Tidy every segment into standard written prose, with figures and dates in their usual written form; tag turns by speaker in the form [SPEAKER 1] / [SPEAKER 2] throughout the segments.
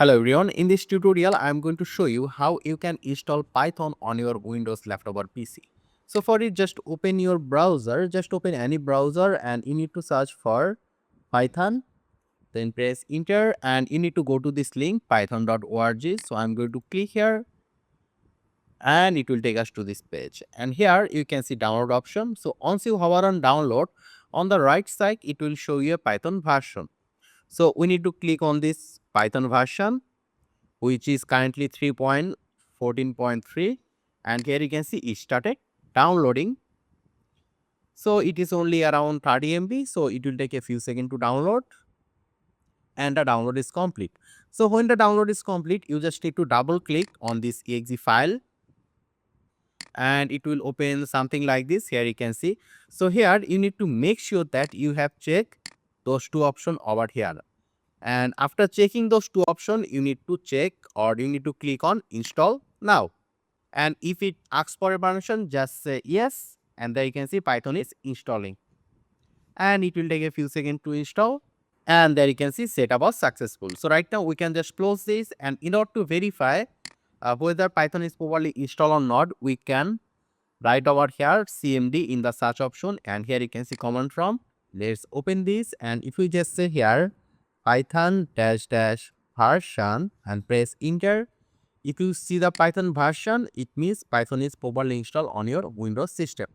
[SPEAKER 1] Hello everyone, in this tutorial I am going to show you how you can install Python on your Windows laptop or PC. So for it, just open your browser, just open any browser and you need to search for Python, then press enter and you need to go to this link python.org. So I'm going to click here and it will take us to this page, and here you can see download option. So once you hover on download, on the right side it will show you a Python version. So we need to click on this Python version, which is currently 3.14.3, and here you can see it started downloading. So it is only around 30 MB, so it will take a few seconds to download and the download is complete. So when the download is complete, you just need to double click on this exe file and it will open something like this. Here you can see. So here you need to make sure that you have checked those two options over here. And after checking those two options, you need to check or you need to click on install now. And if it asks for a permission, just say yes. And there you can see Python is installing. And it will take a few seconds to install. And there you can see setup was successful. So right now we can just close this, and in order to verify whether Python is properly installed or not, we can write over here cmd in the search option, and here you can see command prompt. Let's open this, and if we just say here Python dash dash version and press enter, if you see the Python version, it means Python is properly installed on your Windows system.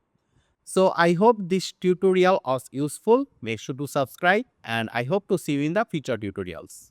[SPEAKER 1] So I hope this tutorial was useful. Make sure to subscribe and I hope to see you in the future tutorials.